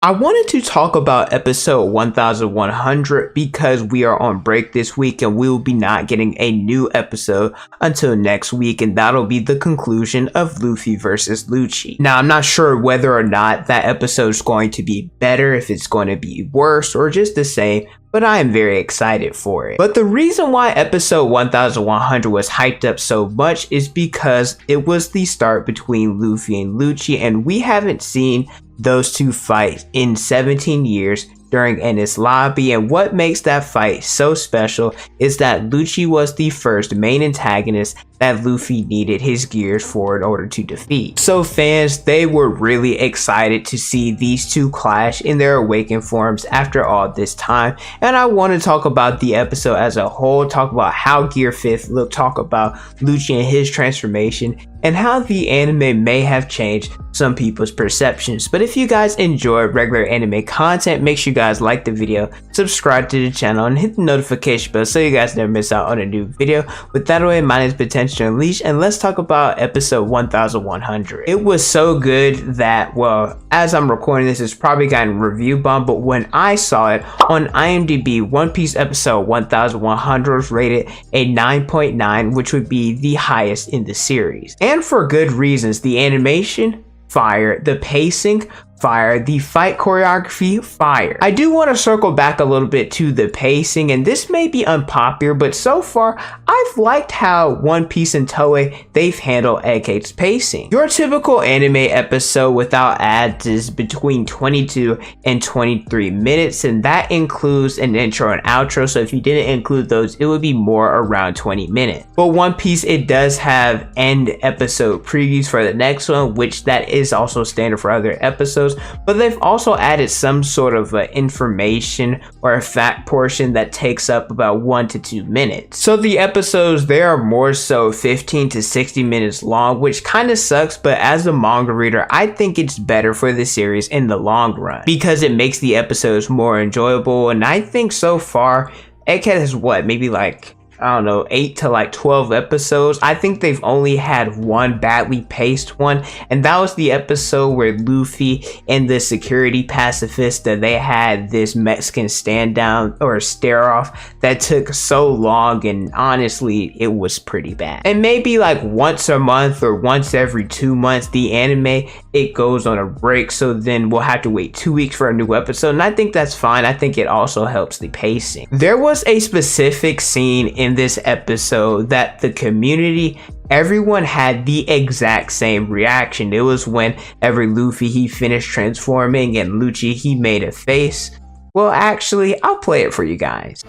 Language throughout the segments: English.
I wanted to talk about episode 1100 because we are on break this week and we will be not getting a new episode until next week, and that'll be the conclusion of Luffy versus Lucci. Now, I'm not sure whether or not that episode is going to be better, if it's going to be worse, or just the same, but I am very excited for it. But the reason why episode 1100 was hyped up so much is because it was the start between Luffy and Lucci, and we haven't seen those two fight in 17 years during Enies Lobby, and what makes that fight so special is that Lucci was the first main antagonist that Luffy needed his gears for in order to defeat. So fans, they were really excited to see these two clash in their awakened forms after all this time, and I want to talk about the episode as a whole, talk about how Gear 5th looked, talk about Lucci and his transformation, and how the anime may have changed some people's perceptions. But if you guys enjoy regular anime content, make sure you guys like the video, subscribe to the channel, and hit the notification bell so you guys never miss out on a new video. With that away, my name is Potential Unleashed, and let's talk about episode 1100. It was so good that, well, as I'm recording this, it's probably gotten review bump, but when I saw it on IMDb, One Piece episode 1100 was rated a 9.9, which would be the highest in the series. And for good reasons. The animation, fire. The pacing, fire. The fight choreography, fire. I do want to circle back a little bit to the pacing, and this may be unpopular, but so far I've liked how One Piece and Toei, they've handled Egghead's pacing. Your typical anime episode without ads is between 22 and 23 minutes, and that includes an intro and outro, so if you didn't include those, it would be more around 20 minutes. But One Piece, it does have end episode previews for the next one, which that is also standard for other episodes, but they've also added some sort of information or a fact portion that takes up about 1 to 2 minutes. So the episodes, they are more so 15 to 60 minutes long, which kind of sucks, but as a manga reader, I think it's better for the series in the long run because it makes the episodes more enjoyable. And I think so far Egghead has maybe like, I don't know, 8 to like 12 episodes. I think they've only had one badly paced one, and that was the episode where Luffy and the security pacifista, they had this Mexican stand down or stare off that took so long, and honestly it was pretty bad. And maybe like once a month or once every 2 months the anime, it goes on a break, so then we'll have to wait 2 weeks for a new episode, and I think that's fine. I think it also helps the pacing. There was a specific scene in this episode that the community, everyone had the exact same reaction. It was whenever Luffy, he finished transforming and Lucci, he made a face. Well, actually, I'll play it for you guys.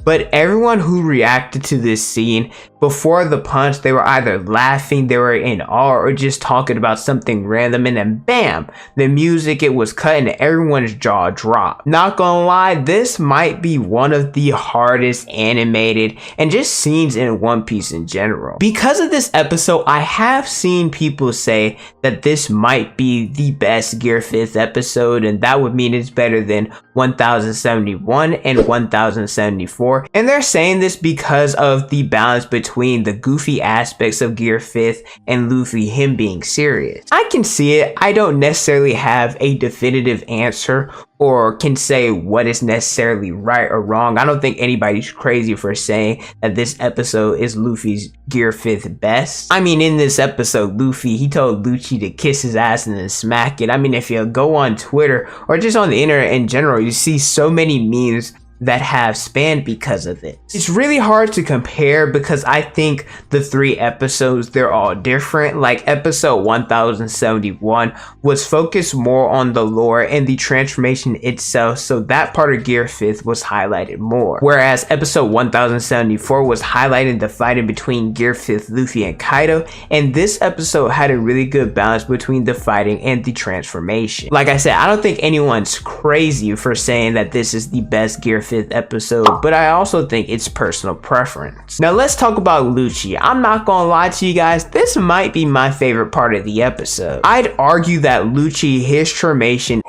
But everyone who reacted to this scene, before the punch, they were either laughing, they were in awe, or just talking about something random, and then bam, the music, it was cut and everyone's jaw dropped. Not gonna lie, this might be one of the hardest animated and just scenes in One Piece in general. Because of this episode, I have seen people say that this might be the best Gear 5th episode, and that would mean it's better than 1071 and 1074. And they're saying this because of the balance between the goofy aspects of Gear 5th and Luffy, him being serious. I can see it. I don't necessarily have a definitive answer or can say what is necessarily right or wrong. I don't think anybody's crazy for saying that this episode is Luffy's Gear 5th best. I mean, in this episode, Luffy, he told Lucci to kiss his ass and then smack it. I mean, if you go on Twitter or just on the internet in general, you see so many memes that have spanned because of it. It's really hard to compare because I think the 3 episodes, they're all different. Like episode 1071 was focused more on the lore and the transformation itself, so that part of Gear 5th was highlighted more. Whereas episode 1074 was highlighting the fighting between Gear 5th Luffy and Kaido, and this episode had a really good balance between the fighting and the transformation. Like I said, I don't think anyone's crazy for saying that this is the best Gear 5th episode, but I also think it's personal preference. Now let's talk about Lucci. I'm not gonna lie to you guys, this might be my favorite part of the episode. I'd argue that Lucci, his transformation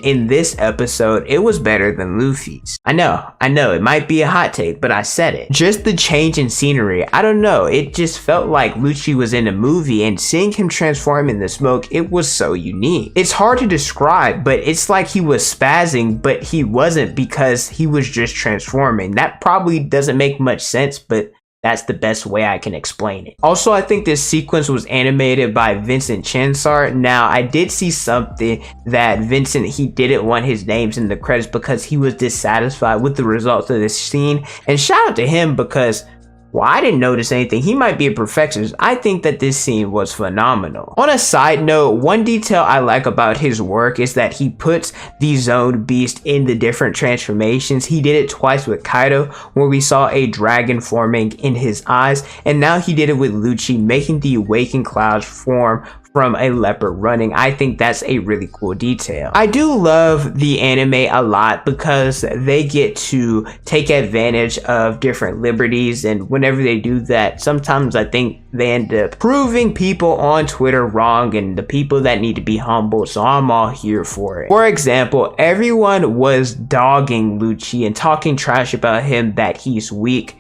in this episode, it was better than Luffy's. I know, it might be a hot take, but I said it. Just the change in scenery, I don't know, it just felt like Lucci was in a movie, and seeing him transform in the smoke, it was so unique. It's hard to describe, but it's like he was spazzing, but he wasn't because he was just transforming. That probably doesn't make much sense, but that's the best way I can explain it. Also, I think this sequence was animated by Vincent Chansart. Now, I did see something that Vincent, he didn't want his names in the credits because he was dissatisfied with the results of this scene. And shout out to him because, well, I didn't notice anything. He might be a perfectionist. I think that this scene was phenomenal. On a side note, one detail I like about his work is that he puts the zoned beast in the different transformations. He did it twice with Kaido, where we saw a dragon forming in his eyes, and now he did it with Lucci, making the awakened clouds form from a leopard running. I think that's a really cool detail. I do love the anime a lot because they get to take advantage of different liberties, and whenever they do that, sometimes I think they end up proving people on Twitter wrong and the people that need to be humble, so I'm all here for it. For example, everyone was dogging Lucci and talking trash about him that he's weak.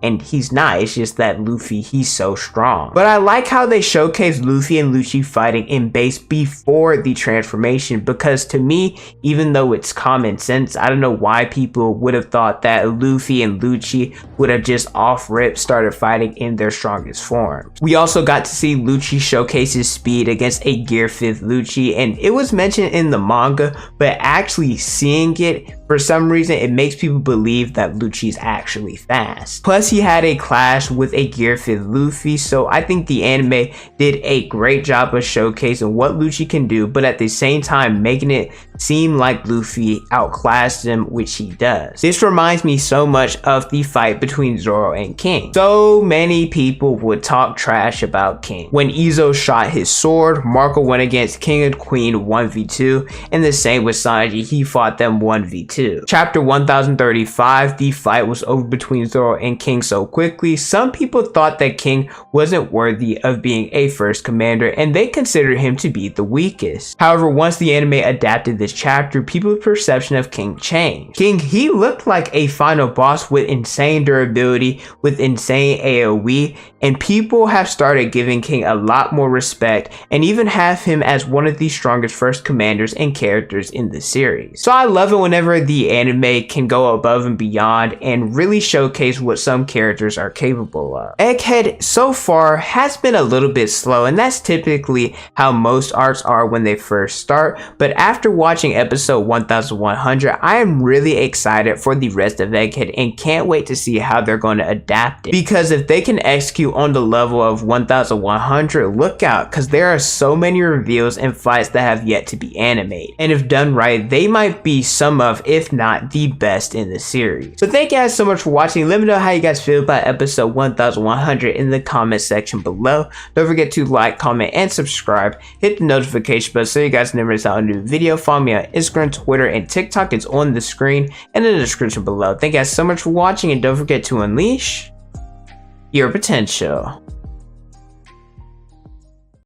And he's not, it's just that Luffy, he's so strong. But I like how they showcase Luffy and Lucci fighting in base before the transformation, because to me, even though it's common sense, I don't know why people would have thought that Luffy and Lucci would have just off rip started fighting in their strongest form. We also got to see Lucci showcase his speed against a Gear 5th Lucci, and it was mentioned in the manga, but actually seeing it, for some reason, it makes people believe that Lucci's actually fast. Plus, he had a clash with a Gear 5th Luffy, so I think the anime did a great job of showcasing what Lucci can do, but at the same time making it seem like Luffy outclassed him, which he does. This reminds me so much of the fight between Zoro and King. So many people would talk trash about King. When Izo shot his sword, Marco went against King and Queen 1v2, and the same with Sanji, he fought them 1v2. Chapter 1035, the fight was over between Zoro and King so quickly. Some people thought that King wasn't worthy of being a first commander, and they considered him to be the weakest. However, once the anime adapted this chapter, people's perception of King changed. King, he looked like a final boss with insane durability, with insane AoE, and people have started giving King a lot more respect and even have him as one of the strongest first commanders and characters in the series. So I love it whenever the anime can go above and beyond and really showcase what some characters are capable of. Egghead so far has been a little bit slow, and that's typically how most arcs are when they first start, but after watching episode 1100, I am really excited for the rest of Egghead and can't wait to see how they're going to adapt it, because if they can execute on the level of 1100, look out, because there are so many reveals and fights that have yet to be animated, and if done right, they might be some of, if not the best in the series. So thank you guys so much for watching. Let me know how you guys feel about episode 1100 in the comment section below. Don't forget to like, comment, and subscribe. Hit the notification bell so you guys never miss out on a new video. Follow me on Instagram, Twitter, and TikTok. It's on the screen and in the description below. Thank you guys so much for watching, and don't forget to unleash your potential.